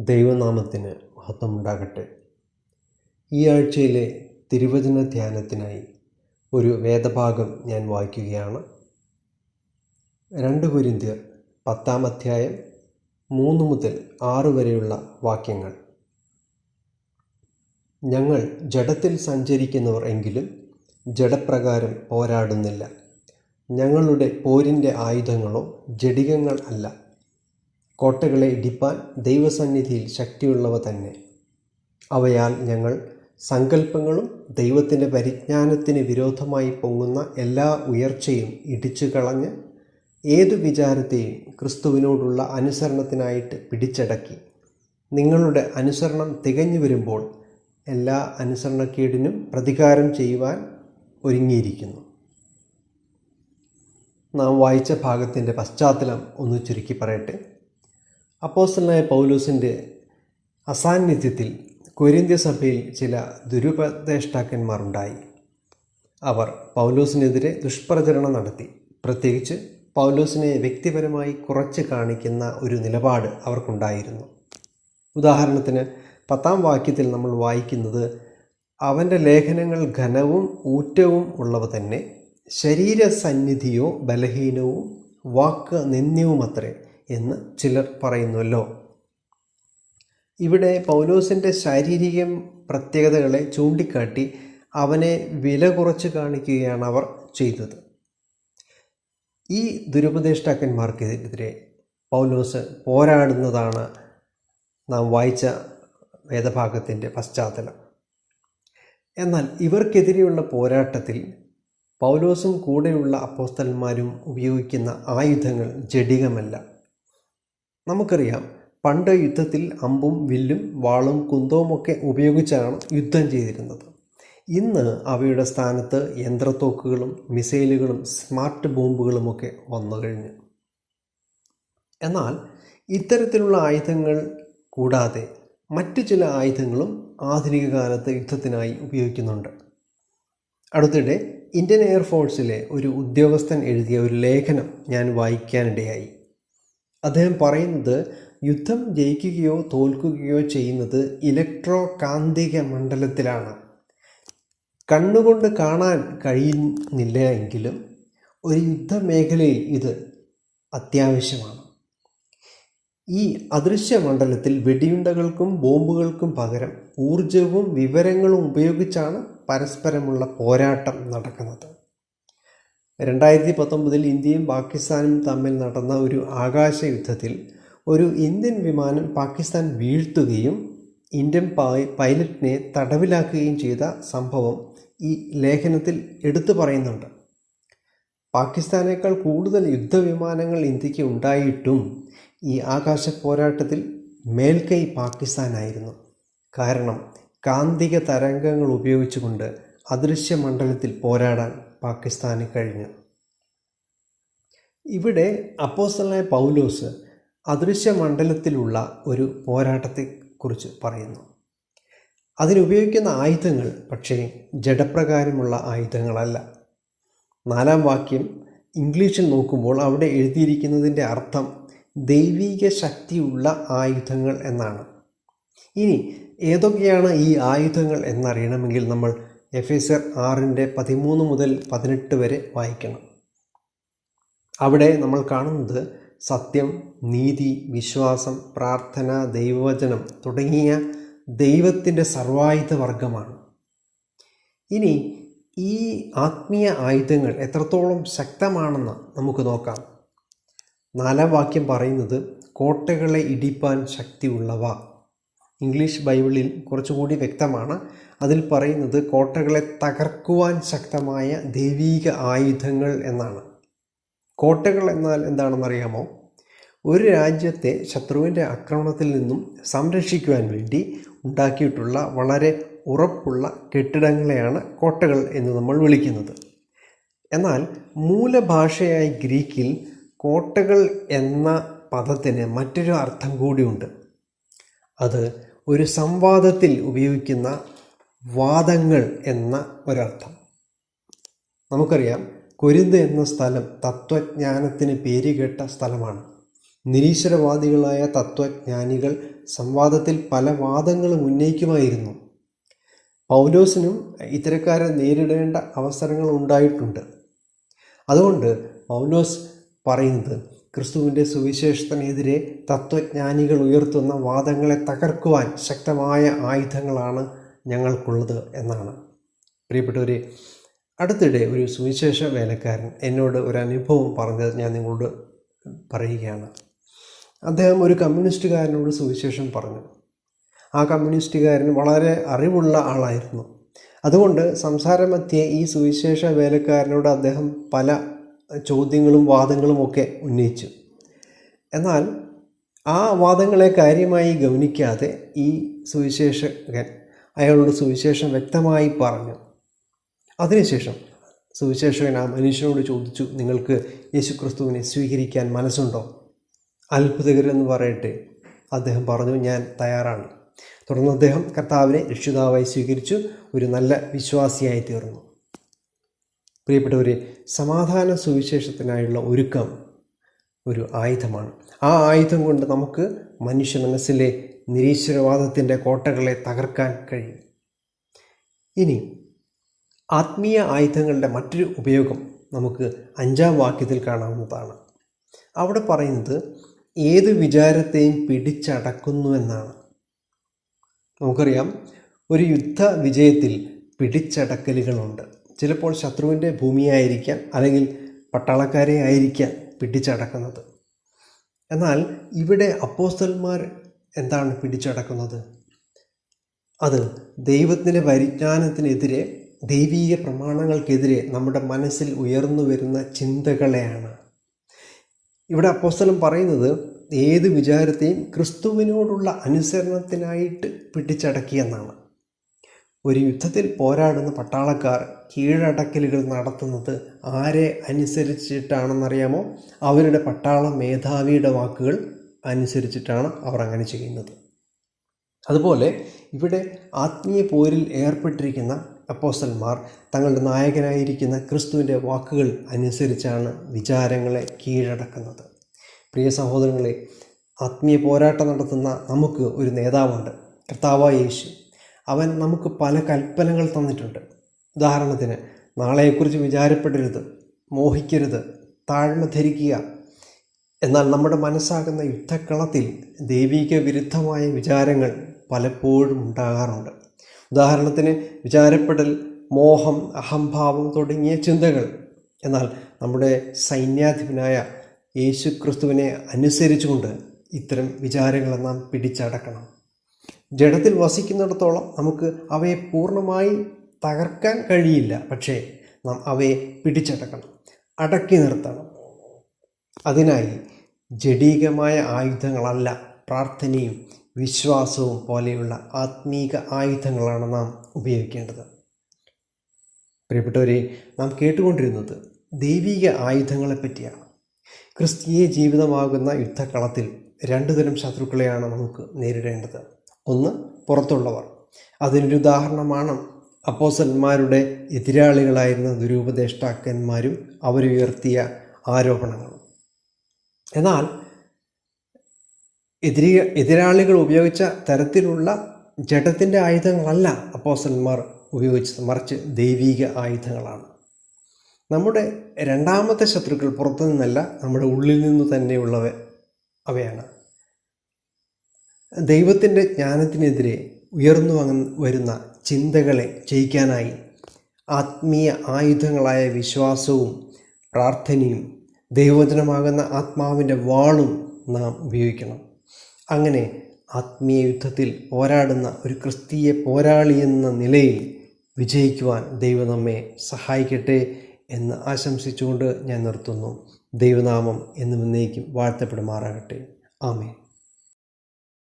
ദൈവനാമത്തിന് മഹത്വമുണ്ടാകട്ടെ. ഈ ആഴ്ചയിലെ തിരുവചന ധ്യാനത്തിനായി ഒരു വേദഭാഗം ഞാൻ വായിക്കുകയാണ്. 2 കൊരിന്ത്യർ 10 അധ്യായം 3 മുതൽ 6 വരെയുള്ള വാക്യങ്ങൾ. ഞങ്ങൾ ജഡത്തിൽ സഞ്ചരിക്കുന്നവർ എങ്കിലും ജഡപ്രകാരം പോരാടുന്നില്ല. ഞങ്ങളുടെ പോരിൻ്റെ ആയുധങ്ങളോ ജഡികങ്ങൾ അല്ല, കോട്ടകളെ ഇടിപ്പാൻ ദൈവസന്നിധിയിൽ ശക്തിയുള്ളവ തന്നെ. അവയാൽ ഞങ്ങൾ സങ്കല്പങ്ങളും ദൈവത്തിൻ്റെ പരിജ്ഞാനത്തിന് വിരോധമായി പൊങ്ങുന്ന എല്ലാ ഉയർച്ചയും ഇടിച്ചു കളഞ്ഞ് ഏതു വിചാരത്തെയും ക്രിസ്തുവിനോടുള്ള അനുസരണത്തിനായിട്ട് പിടിച്ചടക്കി നിങ്ങളുടെ അനുസരണം തികഞ്ഞു വരുമ്പോൾ എല്ലാ അനുസരണക്കേടിനും പ്രതികാരം ചെയ്യുവാൻ ഒരുങ്ങിയിരിക്കുന്നു. നാം വായിച്ച ഭാഗത്തിൻ്റെ പശ്ചാത്തലം ഒന്ന് ചുരുക്കി പറയട്ടെ. അപ്പോസ്തലനായ പൗലോസിൻ്റെ അസാന്നിധ്യത്തിൽ കൊരിന്ത്യ സഭയിൽ ചില ദുരുപദേഷ്ടാക്കന്മാരുണ്ടായി. അവർ പൗലോസിനെതിരെ ദുഷ്പ്രചരണം നടത്തി. പ്രത്യേകിച്ച് പൗലോസിനെ വ്യക്തിപരമായി കുറച്ച് കാണിക്കുന്ന ഒരു നിലപാട് അവർക്കുണ്ടായിരുന്നു. ഉദാഹരണത്തിന് 10 വാക്യത്തിൽ നമ്മൾ വായിക്കുന്നത്, അവൻ്റെ ലേഖനങ്ങൾ ഘനവും ഊറ്റവും ഉള്ളവ തന്നെ, ശരീരസന്നിധിയോ ബലഹീനവും വാക്ക് നിന്ദ്യവുമത്രേ എന്ന് ചിലർ പറയുന്നുവല്ലോ. ഇവിടെ പൗലോസിൻ്റെ ശാരീരിക പ്രത്യേകതകളെ ചൂണ്ടിക്കാട്ടി അവനെ വില കുറച്ച് കാണിക്കുകയാണ് അവർ ചെയ്തത്. ഈ ദുരുപദേഷ്ടാക്കന്മാർക്കെതിരെ പൗലോസ് പോരാടുന്നതാണ് നാം വായിച്ച വേദഭാഗത്തിൻ്റെ പശ്ചാത്തലം. എന്നാൽ ഇവർക്കെതിരെയുള്ള പോരാട്ടത്തിൽ പൗലോസും കൂടെയുള്ള അപ്പോസ്തലന്മാരും ഉപയോഗിക്കുന്ന ആയുധങ്ങൾ ജഡികമല്ല. നമുക്കറിയാം, പണ്ട് യുദ്ധത്തിൽ അമ്പും വില്ലും വാളും കുന്തവുമൊക്കെ ഉപയോഗിച്ചാണ് യുദ്ധം ചെയ്തിരുന്നത്. ഇന്ന് അവയുടെ സ്ഥാനത്ത് യന്ത്രത്തോക്കുകളും മിസൈലുകളും സ്മാർട്ട് ബോംബുകളുമൊക്കെ വന്നു കഴിഞ്ഞു. എന്നാൽ ഇത്തരത്തിലുള്ള ആയുധങ്ങൾ കൂടാതെ മറ്റു ചില ആയുധങ്ങളും ആധുനിക കാലത്ത് യുദ്ധത്തിനായി ഉപയോഗിക്കുന്നുണ്ട്. അടുത്തിടെ ഇന്ത്യൻ എയർഫോഴ്സിലെ ഒരു ഉദ്യോഗസ്ഥൻ എഴുതിയ ഒരു ലേഖനം ഞാൻ വായിക്കാനിടയായി. അദ്ദേഹം പറയുന്നത്, യുദ്ധം ജയിക്കുകയോ തോൽക്കുകയോ ചെയ്യുന്നത് ഇലക്ട്രോ കാന്തിക മണ്ഡലത്തിലാണ്. കണ്ണുകൊണ്ട് കാണാൻ കഴിയുന്നില്ല എങ്കിലും ഒരു യുദ്ധമേഖലയിൽ ഇത് അത്യാവശ്യമാണ്. ഈ അദൃശ്യ മണ്ഡലത്തിൽ വെടിയുണ്ടകൾക്കും ബോംബുകൾക്കും പകരം ഊർജവും വിവരങ്ങളും ഉപയോഗിച്ചാണ് പരസ്പരമുള്ള പോരാട്ടം നടക്കുന്നത്. 2019 ഇന്ത്യയും പാകിസ്ഥാനും തമ്മിൽ നടന്ന ഒരു ആകാശ യുദ്ധത്തിൽ ഒരു ഇന്ത്യൻ വിമാനം പാകിസ്ഥാൻ വീഴ്ത്തുകയും ഇന്ത്യൻ പൈലറ്റിനെ തടവിലാക്കുകയും ചെയ്ത സംഭവം ഈ ലേഖനത്തിൽ എടുത്തു പറയുന്നുണ്ട്. പാകിസ്ഥാനേക്കാൾ കൂടുതൽ യുദ്ധവിമാനങ്ങൾ ഇന്ത്യക്ക് ഉണ്ടായിട്ടും ഈ ആകാശ പോരാട്ടത്തിൽ മേൽക്കൈ പാകിസ്ഥാനായിരുന്നു. കാരണം കാന്തിക തരംഗങ്ങൾ ഉപയോഗിച്ചുകൊണ്ട് അദൃശ്യ മണ്ഡലത്തിൽ പോരാടാൻ പാകിസ്ഥാന് കഴിഞ്ഞു. ഇവിടെ അപ്പോസ്തലനായ പൗലോസ് അദൃശ്യ മണ്ഡലത്തിലുള്ള ഒരു പോരാട്ടത്തെക്കുറിച്ച് പറയുന്നു. അതിനുപയോഗിക്കുന്ന ആയുധങ്ങൾ പക്ഷേ ജഡപ്രകാരമുള്ള ആയുധങ്ങളല്ല. 4 വാക്യം ഇംഗ്ലീഷിൽ നോക്കുമ്പോൾ അവിടെ എഴുതിയിരിക്കുന്നതിൻ്റെ അർത്ഥം ദൈവിക ശക്തിയുള്ള ആയുധങ്ങൾ എന്നാണ്. ഇനി ഏതൊക്കെയാണ് ഈ ആയുധങ്ങൾ എന്നറിയണമെങ്കിൽ നമ്മൾ എഫേസ്യർ 6:13 മുതൽ 18 വരെ വായിക്കണം. അവിടെ നമ്മൾ കാണുന്നത് സത്യം, നീതി, വിശ്വാസം, പ്രാർത്ഥന, ദൈവവചനം തുടങ്ങിയ ദൈവത്തിൻ്റെ സർവായുധ വർഗമാണ്. ഇനി ഈ ആത്മീയ ആയുധങ്ങൾ എത്രത്തോളം ശക്തമാണെന്ന് നമുക്ക് നോക്കാം. 4 വാക്യം പറയുന്നത്, കോട്ടകളെ ഇടിപ്പാൻ ശക്തിയുള്ളവ. ഇംഗ്ലീഷ് ബൈബിളിൽ കുറച്ചുകൂടി വ്യക്തമാണ്. അതിൽ പറയുന്നത് കോട്ടകളെ തകർക്കുവാൻ ശക്തമായ ദൈവീക ആയുധങ്ങൾ എന്നാണ്. കോട്ടകൾ എന്നാൽ എന്താണെന്നറിയാമോ? ഒരു രാജ്യത്തെ ശത്രുവിൻ്റെ ആക്രമണത്തിൽ നിന്നും സംരക്ഷിക്കുവാൻ വേണ്ടി ഉണ്ടാക്കിയിട്ടുള്ള വളരെ ഉറപ്പുള്ള കെട്ടിടങ്ങളെയാണ് കോട്ടകൾ എന്ന് നമ്മൾ വിളിക്കുന്നത്. എന്നാൽ മൂലഭാഷയായ ഗ്രീക്കിൽ കോട്ടകൾ എന്ന പദത്തിന് മറ്റൊരു അർത്ഥം കൂടിയുണ്ട്. അത് ഒരു സംവാദത്തിൽ ഉപയോഗിക്കുന്ന വാദങ്ങൾ എന്ന ഒരർത്ഥം. നമുക്കറിയാം, കൊരിന്ത് എന്ന സ്ഥലം തത്വജ്ഞാനത്തിന് പേരുകേട്ട സ്ഥലമാണ്. നിരീശ്വരവാദികളായ തത്വജ്ഞാനികൾ സംവാദത്തിൽ പല വാദങ്ങളും ഉന്നയിക്കുമായിരുന്നു. പൗലോസിനും ഇത്തരക്കാരെ നേരിടേണ്ട അവസരങ്ങൾ ഉണ്ടായിട്ടുണ്ട്. അതുകൊണ്ട് പൗലോസ് പറയുന്നത് ക്രിസ്തുവിൻ്റെ സുവിശേഷത്തിനെതിരെ തത്വജ്ഞാനികൾ ഉയർത്തുന്ന വാദങ്ങളെ തകർക്കുവാൻ ശക്തമായ ആയുധങ്ങളാണ് ഞങ്ങൾക്കുള്ളത് എന്നാണ്. പ്രിയപ്പെട്ടവരെ, അടുത്തിടെ ഒരു സുവിശേഷ വേലക്കാരൻ എന്നോട് ഒരു അനുഭവം പറഞ്ഞത് ഞാൻ നിങ്ങളോട് പറയുകയാണ്. അദ്ദേഹം ഒരു കമ്മ്യൂണിസ്റ്റുകാരനോട് സുവിശേഷം പറഞ്ഞു. ആ കമ്മ്യൂണിസ്റ്റുകാരൻ വളരെ അറിവുള്ള ആളായിരുന്നു. അതുകൊണ്ട് സംസാരമധ്യേ ഈ സുവിശേഷ വേലക്കാരനോട് അദ്ദേഹം പല ചോദ്യങ്ങളും വാദങ്ങളും ഒക്കെ ഉന്നയിച്ചു. എന്നാൽ ആ വാദങ്ങളെ കാര്യമായി ഗൗനിക്കാതെ ഈ സുവിശേഷകൻ അയാളോട് സുവിശേഷം വ്യക്തമായി പറഞ്ഞു. അതിനുശേഷം സുവിശേഷകൻ ആ മനുഷ്യനോട് ചോദിച്ചു, നിങ്ങൾക്ക് യേശുക്രിസ്തുവിനെ സ്വീകരിക്കാൻ മനസ്സുണ്ടോ? അത്ഭുതകരെന്ന് പറയട്ടെ, അദ്ദേഹം പറഞ്ഞു, ഞാൻ തയ്യാറാണ്. തുടർന്ന് അദ്ദേഹം കർത്താവിനെ രക്ഷിതാവായി സ്വീകരിച്ചു, ഒരു നല്ല വിശ്വാസിയായി തീർന്നു. പ്രിയപ്പെട്ടവരെ, സമാധാന സുവിശേഷത്തിനായുള്ള ഒരുക്കം ഒരു ആയുധമാണ്. ആ ആയുധം കൊണ്ട് നമുക്ക് മനുഷ്യ മനസ്സിലെ നിരീശ്വരവാദത്തിൻ്റെ കോട്ടകളെ തകർക്കാൻ കഴിയും. ഇനി ആത്മീയ ആയുധങ്ങളുടെ മറ്റൊരു ഉപയോഗം നമുക്ക് 5-ാം വാക്യത്തിൽ കാണാവുന്നതാണ്. അവിടെ പറയുന്നത് ഏത് വിചാരത്തെയും പിടിച്ചടക്കുന്നുവെന്നാണ്. നമുക്കറിയാം, ഒരു യുദ്ധ വിജയത്തിൽ പിടിച്ചടക്കലുകളുണ്ട്. ചിലപ്പോൾ ശത്രുവിൻ്റെ ഭൂമിയായിരിക്കാം, അല്ലെങ്കിൽ പട്ടാളക്കാരെ ആയിരിക്കാം പിടിച്ചടക്കുന്നത്. എന്നാൽ ഇവിടെ അപ്പോസ്തലന്മാർ എന്താണ് പിടിച്ചടക്കുന്നത്? അത് ദൈവത്തിൻ്റെ പരിജ്ഞാനത്തിനെതിരെ, ദൈവീക പ്രമാണങ്ങൾക്കെതിരെ നമ്മുടെ മനസ്സിൽ ഉയർന്നു വരുന്ന ചിന്തകളെയാണ്. ഇവിടെ അപ്പോസ്തലൻ പറയുന്നത് ഏത് വിചാരത്തെയും ക്രിസ്തുവിനോടുള്ള അനുസരണത്തിനായിട്ട് പിടിച്ചടക്കിയെന്നാണ്. ഒരു യുദ്ധത്തിൽ പോരാടുന്ന പട്ടാളക്കാർ കീഴടക്കലുകൾ നടത്തുന്നത് ആരെ അനുസരിച്ചിട്ടാണെന്നറിയാമോ? അവരുടെ പട്ടാള മേധാവിയുടെ വാക്കുകൾ അനുസരിച്ചിട്ടാണ് അവർ അങ്ങനെ ചെയ്യുന്നത്. അതുപോലെ ഇവിടെ ആത്മീയ പോരിൽ ഏർപ്പെട്ടിരിക്കുന്ന അപ്പോസ്തലന്മാർ തങ്ങളുടെ നായകനായിരിക്കുന്ന ക്രിസ്തുവിൻ്റെ വാക്കുകൾ അനുസരിച്ചാണ് വിചാരങ്ങളെ കീഴടക്കുന്നത്. പ്രിയ സഹോദരങ്ങളെ, ആത്മീയ പോരാട്ടം നടത്തുന്ന നമുക്ക് ഒരു നേതാവുണ്ട്, കർത്താവായ യേശു. അവൻ നമുക്ക് പല കൽപ്പനകൾ തന്നിട്ടുണ്ട്. ഉദാഹരണത്തിന്, നാളെയെക്കുറിച്ച് വിചാരപ്പെടരുത്, മോഹിക്കരുത്, താഴ്മ ധരിക്കുക. എന്നാൽ നമ്മുടെ മനസ്സാകുന്ന യുദ്ധക്കളത്തിൽ ദൈവിക വിരുദ്ധമായ വിചാരങ്ങൾ പലപ്പോഴും ഉണ്ടാകാറുണ്ട്. ഉദാഹരണത്തിന്, വിചാരപ്പെടൽ, മോഹം, അഹംഭാവം തുടങ്ങിയ ചിന്തകൾ. എന്നാൽ നമ്മുടെ സൈന്യാധിപനായ യേശു ക്രിസ്തുവിനെ അനുസരിച്ചുകൊണ്ട് ഇത്തരം വിചാരങ്ങളെ നാം പിടിച്ചടക്കണം. ജഡത്തിൽ വസിക്കുന്നിടത്തോളം നമുക്ക് അവയെ പൂർണ്ണമായി തകർക്കാൻ കഴിയില്ല. പക്ഷേ നാം അവയെ പിടിച്ചടക്കണം, അടക്കി നിർത്തണം. അതിനായി ജഡീകമായ ആയുധങ്ങളല്ല, പ്രാർത്ഥനയും വിശ്വാസവും പോലെയുള്ള ആത്മീക ആയുധങ്ങളാണ് നാം ഉപയോഗിക്കേണ്ടത്. പ്രിയപ്പെട്ടവരെ, നാം കേട്ടുകൊണ്ടിരുന്നത് ദൈവിക ആയുധങ്ങളെ പറ്റിയാണ്. ക്രിസ്തീയ ജീവിതമാകുന്ന യുദ്ധക്കളത്തിൽ 2 തരം ശത്രുക്കളെയാണ് നമുക്ക് നേരിടേണ്ടത്. ഒന്ന്, പുറത്തുള്ളവർ. അതിനൊരു ഉദാഹരണമാണ് അപ്പോസ്തലന്മാരുടെ എതിരാളികളായിരുന്ന ദുരുപദേഷ്ടാക്കന്മാരും അവരുയർത്തിയ ആരോപണങ്ങളും. എന്നാൽ എതിരാളികൾ ഉപയോഗിച്ച തരത്തിലുള്ള ജഡത്തിൻ്റെ ആയുധങ്ങളല്ല അപ്പോസ്തലന്മാർ ഉപയോഗിച്ചത്, മറിച്ച് ദൈവിക ആയുധങ്ങളാണ്. നമ്മുടെ രണ്ടാമത്തെ ശത്രുക്കൾ പുറത്തു നിന്നല്ല, നമ്മുടെ ഉള്ളിൽ നിന്ന് തന്നെയുള്ളവ അവയാണ്. ദൈവത്തിൻ്റെ ജ്ഞാനത്തിനെതിരെ ഉയർന്നു വരുന്ന ചിന്തകളെ ജയിക്കാനായി ആത്മീയ ആയുധങ്ങളായ വിശ്വാസവും പ്രാർത്ഥനയും ദൈവവചനമാകുന്ന ആത്മാവിൻ്റെ വാളും നാം ഉപയോഗിക്കണം. അങ്ങനെ ആത്മീയ യുദ്ധത്തിൽ പോരാടുന്ന ഒരു ക്രിസ്തീയ പോരാളി എന്ന നിലയിൽ വിജയിക്കുവാൻ ദൈവം നമ്മെ സഹായിക്കട്ടെ എന്ന് ആശംസിച്ചുകൊണ്ട് ഞാൻ നിർത്തുന്നു. ദൈവനാമം എന്നും എന്നേക്കും വാഴ്ത്തപ്പെടുമാറാകട്ടെ. ആമേൻ.